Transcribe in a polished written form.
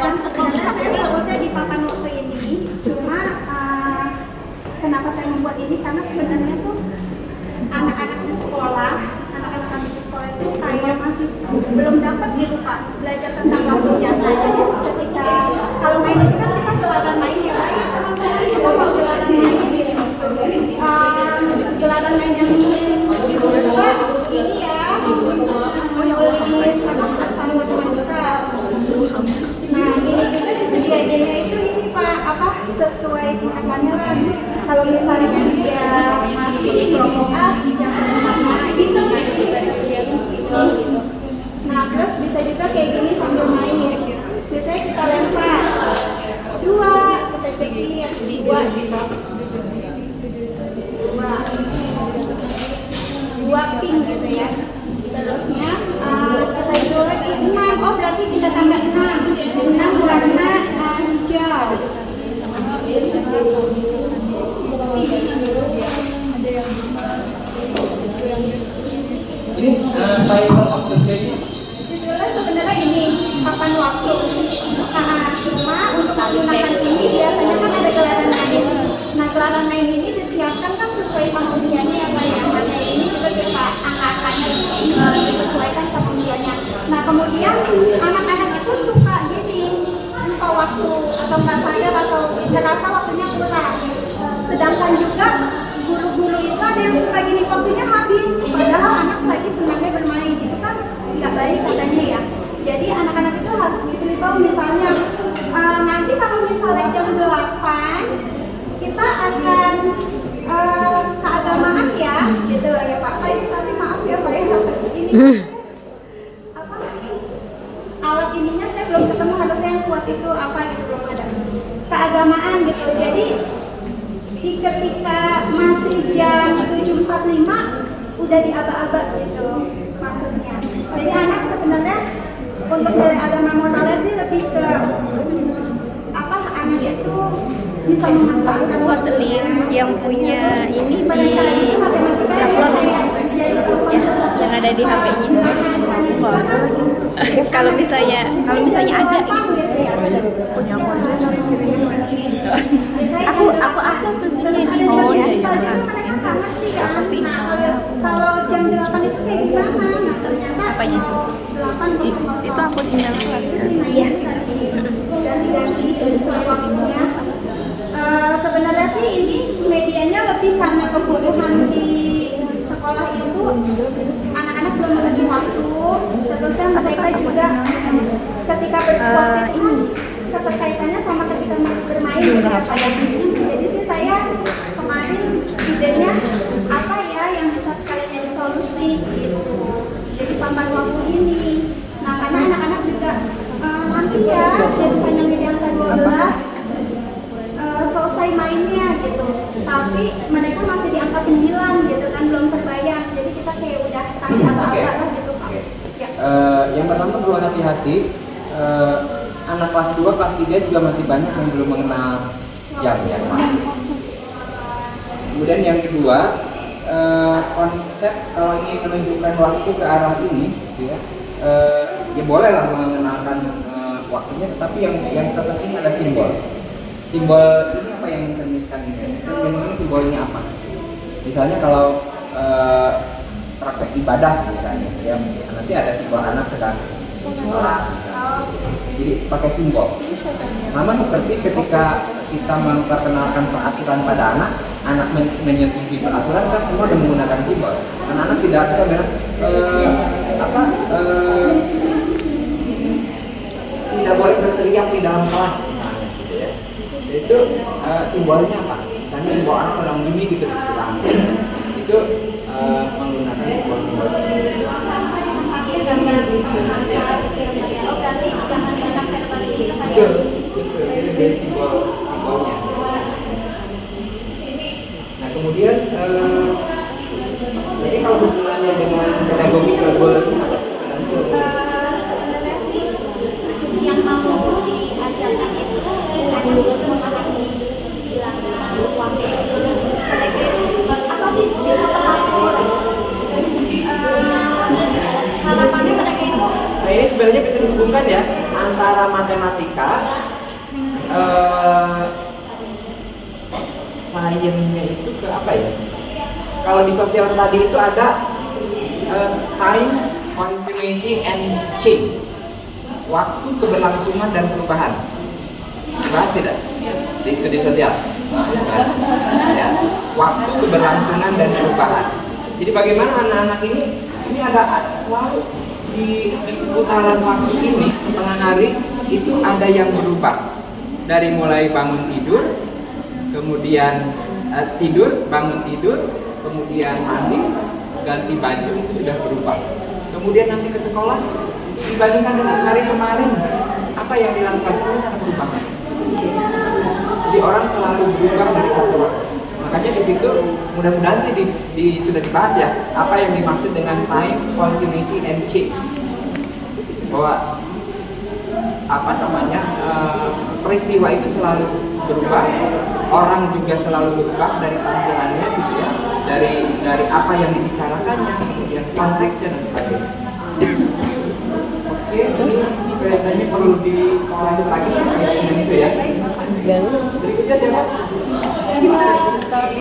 Dan sebenarnya saya fokusnya di papan waktu ini, cuma kenapa saya membuat ini karena sebenarnya tuh anak-anak di sekolah itu kayak masih belum dapat gitu Pak, belajar tentang waktunya. Nah jadi ketika kalau main itu kan kita gelaran main ya Pak, teman-teman kita mau gelaran main gitu. Gelaran main yang Pak ini ya, menulis sama macam-macam. Nah ini juga disediainnya itu ini Pak, sesuai tingkatannya lah. Kalau misalnya dia masih kelompok A, yang sama gitu, kita sediakan speaker gitu. Nah terus bisa juga kayak gini sambil main. Biasanya kita lempar 2, kita pikir 2 gitu. 2 ping gitu ya. Terusnya kita jual lagi 6. Oh berarti bisa tambah 6 warna hijau. Ini timer waktu jadi judulnya sebenarnya ini papan waktu. Cuma untuk menggunakan ini biasanya kan ada gelaran main. Nah gelaran main ini disiapkan kan sesuai sama usianya ya Pak ya. Nah ini juga kita angka-angkanya disesuaikan sama usianya. Nah kemudian anak-anak itu suka gini lupa waktu atau nggak sadar atau ngerasa waktunya kurang. Sedangkan juga guru-guru itu ada yang suka gini waktunya habis, padahal anak lagi senangnya bermain, itu kan nggak baik katanya ya. Jadi anak-anak itu harus diberitahu misalnya nanti kalau misalnya jam 8 kita akan keagamaan ya, gitu ya Pak. Tapi maaf ya Pak ya, ini apa alat ininya saya belum ketemu, harusnya yang kuat itu apa gitu belum ada. Keagamaan gitu. Jadi ketika masih jam 7.45 udah diaba-aba gitu maksudnya. Jadi anak sebenarnya untuk dari agama moralnya sih lebih ke anak itu bisa memasangkan Hoteling yang punya ini di upload yang ada di HP-nya. Kalau misalnya ada punya aku aja aku upload maksudnya di sini ya. Apa sih? Kalau jam 8 itu kayak gimana? Nah, ternyata Apanya? 8 Itu aku tinggal kelas ya. Iya. Ganti-ganti sesuai waktunya. Sebenarnya sih ini medianya lebih karena kebutuhan di sekolah itu anak-anak belum memiliki waktu. Terusnya mereka juga ketika berwaktu itu keterkaitannya sama ketika bermain gitu ya Pak. Jadi sih saya kemarin idenya apa ya yang bisa sekalian jadi solusi gitu. Jadi papan waktu ini. Nah karena anak-anak juga nanti ya dari panjangnya di angka 12 selesai mainnya gitu. Tapi mereka masih di angka 9 gitu kan, belum terbayang. Jadi kita kayak udah kasih apa-apa lah gitu Pak. Ya. Yang pertama perlu hati-hati. Anak kelas 2, kelas 3 juga masih banyak yang belum mengenal jam ya. Kemudian yang kedua, konsep kalau ingin menunjukkan waktu ke arah ini, gitu ya, ya bolehlah mengenalkan waktunya, tetapi yang terpenting ada simbol. Simbol ini apa yang ditentukan ini? Terus ini simbolnya apa? Misalnya kalau praktek ibadah misalnya, ya nanti ada simbol anak sedang sholat. Jadi pakai simbol. Sama seperti ketika kita memperkenalkan peraturan pada anak menyetujui peraturan kan semua sudah menggunakan simbol. Anak-anak tidak bisa bilang tidak boleh berteriak di dalam kelas misalnya, gitu ya. Itu simbolnya apa? Misalnya simbol anak sedang bunyi gitu langsung. Itu menggunakan simbol-simbol. Dari simbolnya. Nah kemudian jadi kalau hubungannya dengan pedagogi verbal itu apa? Sebenarnya sih yang mau diajarkan itu hanya memahami bilangan waktu. Mereka itu apa sih bisa teratur? Harapannya mereka itu. Nah ini sebenarnya bisa dihubungkan ya antara matematika, sainsnya itu ke apa ya? Kalau di social study itu ada time, continuity, and change. Waktu, keberlangsungan, dan perubahan. Dibahas tidak? Di studi sosial. Ya. Waktu, keberlangsungan, dan perubahan. Jadi bagaimana anak-anak ini ada selalu di putaran waktu ini setengah hari itu ada yang berubah. Dari mulai bangun tidur, kemudian tidur, bangun tidur, kemudian mandi, ganti baju, itu sudah berubah. Kemudian nanti ke sekolah, dibandingkan dengan hari kemarin, apa yang dilakukan itu ada perubahan. Jadi orang selalu berubah dari satu waktu. Makanya di situ mudah-mudahan sih sudah dibahas ya, apa yang dimaksud dengan time, continuity, and change. Bahwa peristiwa itu selalu berubah, orang juga selalu berubah dari tampilannya gitu ya, dari apa yang dibicarakannya, kemudian konteksnya dan sebagainya. Oke, ini kelihatannya perlu dikelas lagi ya, itu ya. Berikutnya siapa?